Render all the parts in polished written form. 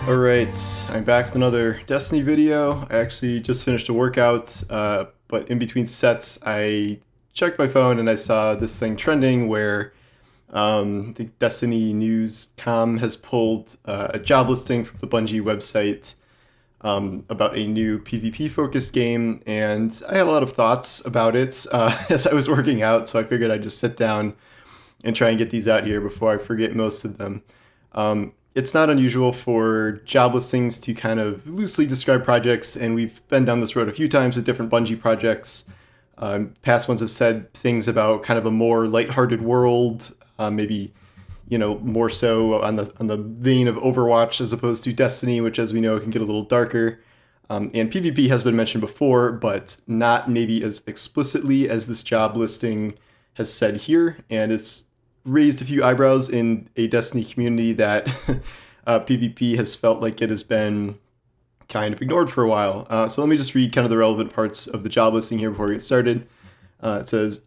Alright, I'm back with another Destiny video. I actually just finished a workout, but in between sets I checked my phone and I saw this thing trending where the Destiny News.com has pulled a job listing from the Bungie website about a new PvP focused game, and I had a lot of thoughts about it as I was working out, so I figured I'd just sit down and try and get these out here before I forget most of them. It's not unusual for job listings to kind of loosely describe projects, and we've been down this road a few times with different Bungie projects. Past ones have said things about kind of a more lighthearted world, maybe more so on the vein of Overwatch as opposed to Destiny, which, as we know, can get a little darker. And PvP has been mentioned before, but not maybe as explicitly as this job listing has said here, and it's raised a few eyebrows in a Destiny community that PvP has felt like it has been kind of ignored for a while. So let me just read kind of the relevant parts of the job listing here before we get started. It says,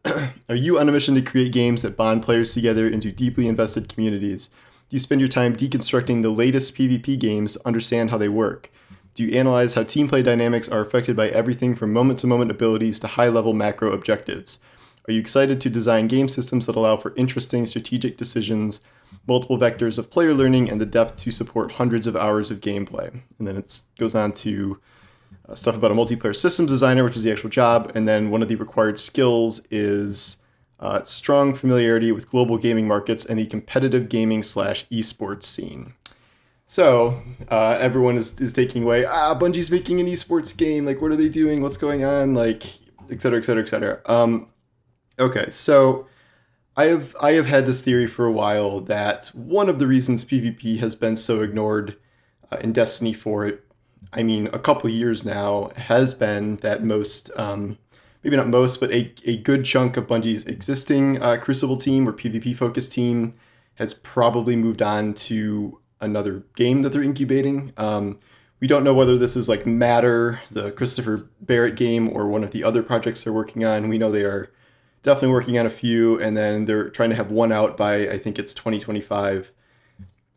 are you on a mission to create games that bond players together into deeply invested communities? Do you spend your time deconstructing the latest PvP games to understand how they work? Do you analyze how team play dynamics are affected by everything from moment-to-moment abilities to high-level macro objectives? Are you excited to design game systems that allow for interesting strategic decisions, multiple vectors of player learning, and the depth to support hundreds of hours of gameplay? And then it goes on to stuff about a multiplayer systems designer, which is the actual job. And then one of the required skills is strong familiarity with global gaming markets and the competitive gaming / esports scene. So everyone is taking away, Bungie's making an esports game. Like, what are they doing? What's going on? Like, et cetera, et cetera, et cetera. Okay, so I have had this theory for a while that one of the reasons PvP has been so ignored in Destiny for a couple of years now, has been that most, maybe not most, but a good chunk of Bungie's existing Crucible team or PvP focused team has probably moved on to another game that they're incubating. We don't know whether this is like Matter, the Christopher Barrett game, or one of the other projects they're working on. We know they are definitely working on a few, and then they're trying to have one out by, I think it's 2025.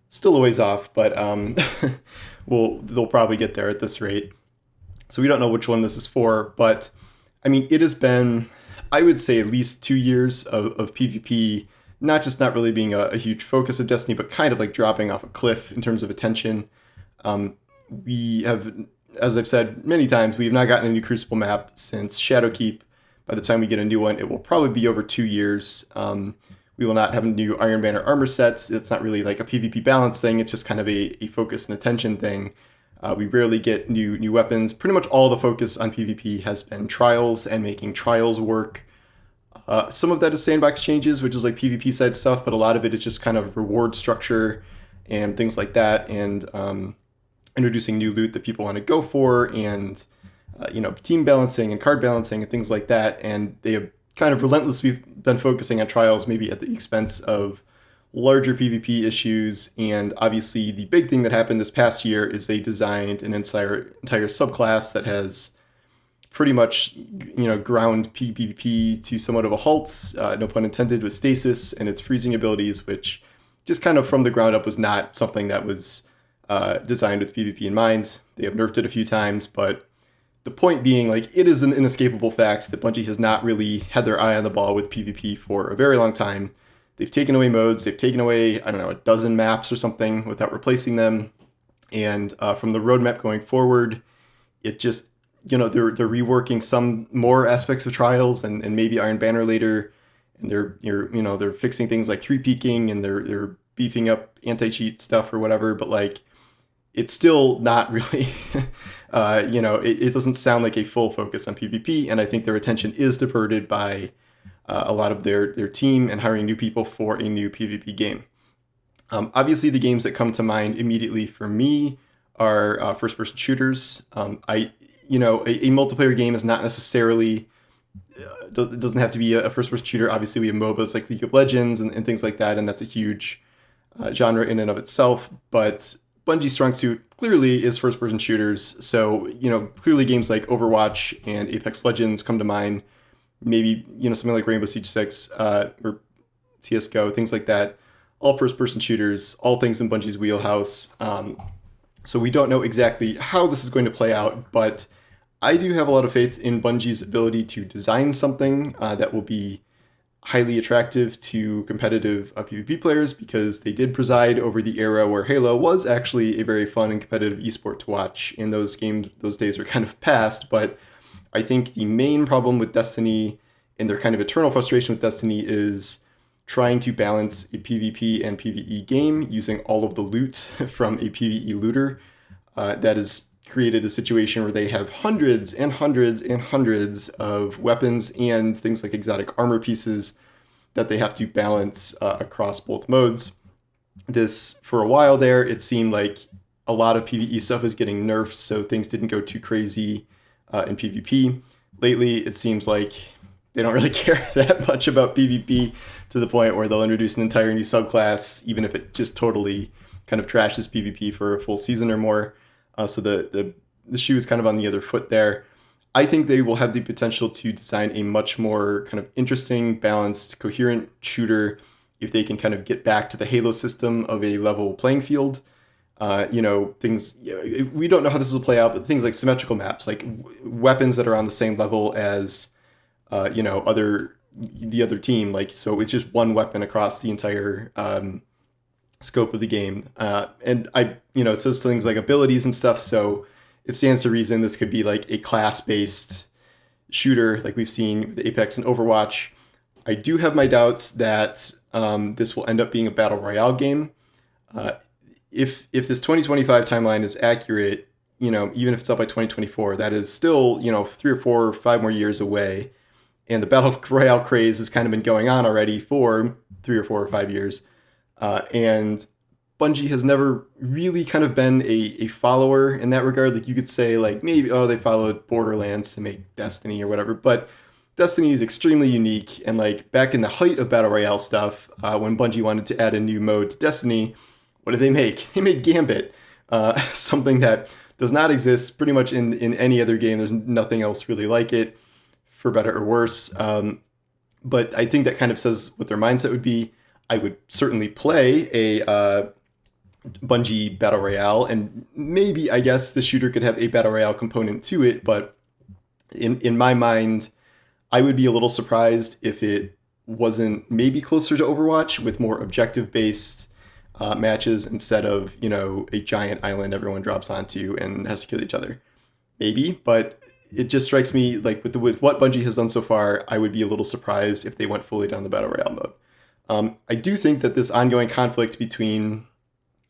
Still a ways off, but they'll probably get there at this rate. So we don't know which one this is for, but it has been, I would say, at least 2 years of PvP, not really being a huge focus of Destiny, but kind of like dropping off a cliff in terms of attention. We have, as I've said many times, we have not gotten a new Crucible map since Shadowkeep. By the time we get a new one, it will probably be over 2 years. We will not have a new Iron Banner armor sets. It's not really like a PvP balance thing. It's just kind of a focus and attention thing. We rarely get new weapons. Pretty much all the focus on PvP has been trials and making trials work. Some of that is sandbox changes, which is like PvP side stuff, but a lot of it is just kind of reward structure and things like that, and introducing new loot that people want to go for, and team balancing and card balancing and things like that. And they have kind of relentlessly been focusing on trials, maybe at the expense of larger PvP issues. And obviously the big thing that happened this past year is they designed an entire subclass that has pretty much, ground PvP to somewhat of a halt, no pun intended, with stasis and its freezing abilities, which just kind of from the ground up was not something that was designed with PvP in mind. They have nerfed it a few times, but the point being, like, it is an inescapable fact that Bungie has not really had their eye on the ball with PvP for a very long time. They've taken away modes, they've taken away, a dozen maps or something without replacing them. And from the roadmap going forward, it just, they're reworking some more aspects of trials and maybe Iron Banner later. And they're fixing things like 3-peaking, and they're beefing up anti-cheat stuff or whatever, but like, it's still not really, it doesn't sound like a full focus on PvP, and I think their attention is diverted by a lot of their team and hiring new people for a new PvP game. Obviously, the games that come to mind immediately for me are first-person shooters. A multiplayer game is not necessarily, it doesn't have to be a first-person shooter. Obviously, we have MOBAs like League of Legends and things like that, and that's a huge genre in and of itself, but Bungie's strong suit clearly is first-person shooters. So, clearly games like Overwatch and Apex Legends come to mind. Maybe, something like Rainbow Siege 6 or CSGO, things like that. All first-person shooters, all things in Bungie's wheelhouse. So we don't know exactly how this is going to play out, but I do have a lot of faith in Bungie's ability to design something that will be highly attractive to competitive PvP players, because they did preside over the era where Halo was actually a very fun and competitive esport to watch. In those games, those days are kind of past, but I think the main problem with Destiny and their kind of eternal frustration with Destiny is trying to balance a PvP and PvE game using all of the loot from a PvE looter. That has created a situation where they have hundreds and hundreds and hundreds of weapons and things like exotic armor pieces that they have to balance across both modes. This, for a while there, it seemed like a lot of PvE stuff is getting nerfed, so things didn't go too crazy in PvP. Lately, it seems like they don't really care that much about PvP, to the point where they'll introduce an entire new subclass, even if it just totally kind of trashes PvP for a full season or more. So the shoe is kind of on the other foot there. I think they will have the potential to design a much more kind of interesting, balanced, coherent shooter if they can kind of get back to the Halo system of a level playing field. Things, we don't know how this will play out, but things like symmetrical maps, like weapons that are on the same level as the other team, like, so it's just one weapon across the entire scope of the game. And it says things like abilities and stuff, so it stands to reason this could be like a class-based shooter like we've seen with Apex and Overwatch. I do have my doubts that this will end up being a battle royale game. If this 2025 timeline is accurate, even if it's up by 2024, that is still 3 or 4 or 5 more years away. And the battle royale craze has kind of been going on already for 3 or 4 or 5 years. And Bungie has never really kind of been a follower in that regard. Like, you could say, like, maybe, they followed Borderlands to make Destiny or whatever. But Destiny is extremely unique. And, like, back in the height of battle royale stuff, when Bungie wanted to add a new mode to Destiny, what did they make? They made Gambit, something that does not exist pretty much in any other game. There's nothing else really like it, for better or worse. But I think that kind of says what their mindset would be. I would certainly play a Bungie Battle Royale, and maybe, I guess, the shooter could have a Battle Royale component to it, but in my mind, I would be a little surprised if it wasn't maybe closer to Overwatch, with more objective-based matches instead of, a giant island everyone drops onto and has to kill each other. Maybe, but it just strikes me like with what Bungie has done so far, I would be a little surprised if they went fully down the Battle Royale mode. I do think that this ongoing conflict between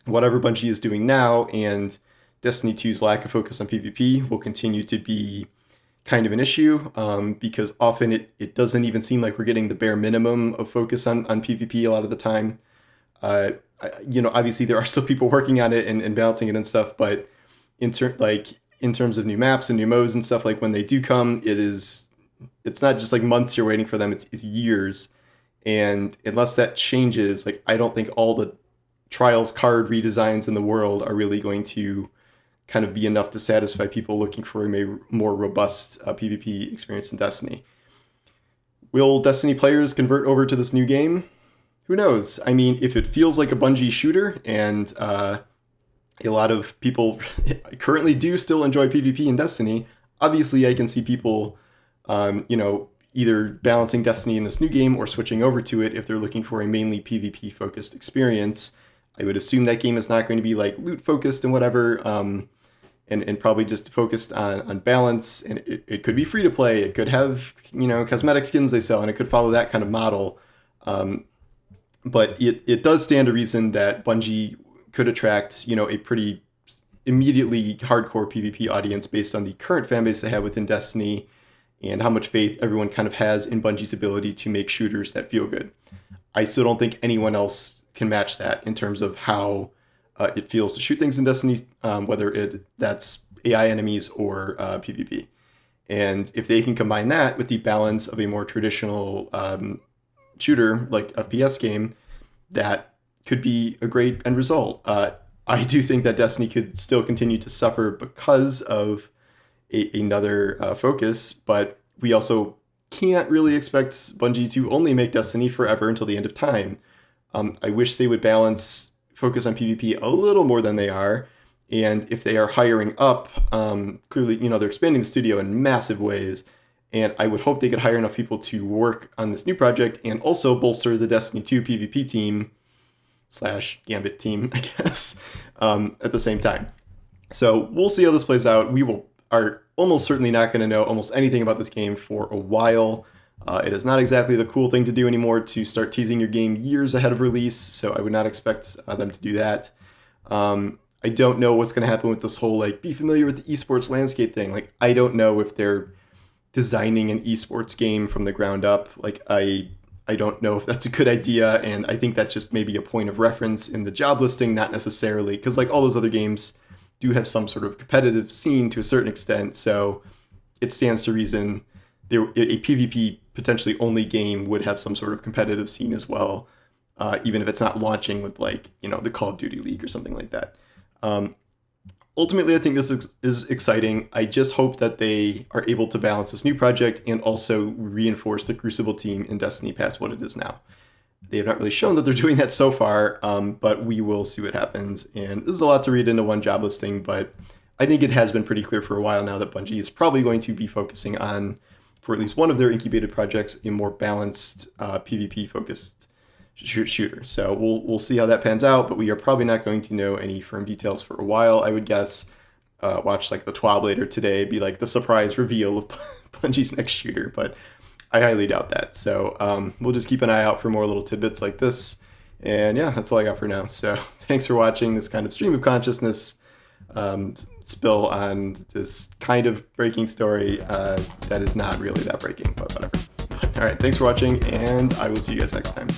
whatever Bungie is doing now and Destiny 2's lack of focus on PvP will continue to be kind of an issue, because often it doesn't even seem like we're getting the bare minimum of focus on PvP a lot of the time. Obviously there are still people working on it and balancing it and stuff, but in terms of new maps and new modes and stuff, like, when they do come, it's not just like months you're waiting for them, it's years. And unless that changes, like, I don't think all the Trials card redesigns in the world are really going to kind of be enough to satisfy people looking for a more robust PvP experience in Destiny. Will Destiny players convert over to this new game? Who knows? I mean, if it feels like a Bungie shooter, and a lot of people currently do still enjoy PvP in Destiny, obviously I can see people, either balancing Destiny in this new game or switching over to it if they're looking for a mainly PvP focused experience. I would assume that game is not going to be like loot focused and whatever, and probably just focused on balance. And it could be free to play. It could have, cosmetic skins they sell, and it could follow that kind of model. But it does stand to reason that Bungie could attract, a pretty immediately hardcore PvP audience based on the current fan base they have within Destiny and how much faith everyone kind of has in Bungie's ability to make shooters that feel good. I still don't think anyone else can match that in terms of how it feels to shoot things in Destiny, whether that's AI enemies or PvP. And if they can combine that with the balance of a more traditional shooter, like FPS game, that could be a great end result. I do think that Destiny could still continue to suffer because of another focus, but we also can't really expect Bungie to only make Destiny forever until the end of time. I wish they would balance focus on PvP a little more than they are, And if they are hiring up, clearly, they're expanding the studio in massive ways. And I would hope they could hire enough people to work on this new project and also bolster the Destiny 2 PvP team / Gambit team, I guess, at the same time. So we'll see how this plays out. We are almost certainly not going to know almost anything about this game for a while. It is not exactly the cool thing to do anymore to start teasing your game years ahead of release, so I would not expect them to do that. I don't know what's going to happen with this whole, be familiar with the esports landscape thing. I don't know if they're designing an esports game from the ground up. I don't know if that's a good idea, and I think that's just maybe a point of reference in the job listing, not necessarily, because all those other games do have some sort of competitive scene to a certain extent, so it stands to reason a PvP potentially only game would have some sort of competitive scene as well, even if it's not launching with the Call of Duty League or something like that. Ultimately, I think this is exciting. I just hope that they are able to balance this new project and also reinforce the Crucible team in Destiny past what it is now. They have not really shown that they're doing that so far, but we will see what happens. And this is a lot to read into one job listing, but I think it has been pretty clear for a while now that Bungie is probably going to be focusing on, for at least one of their incubated projects, a more balanced PvP-focused shooter. So we'll see how that pans out, but we are probably not going to know any firm details for a while, I would guess. Watch the TWAB later today be the surprise reveal of Bungie's next shooter, but I highly doubt that. So we'll just keep an eye out for more little tidbits like this. And yeah, that's all I got for now. So thanks for watching this kind of stream of consciousness spill on this kind of breaking story that is not really that breaking, but whatever. All right, thanks for watching, and I will see you guys next time.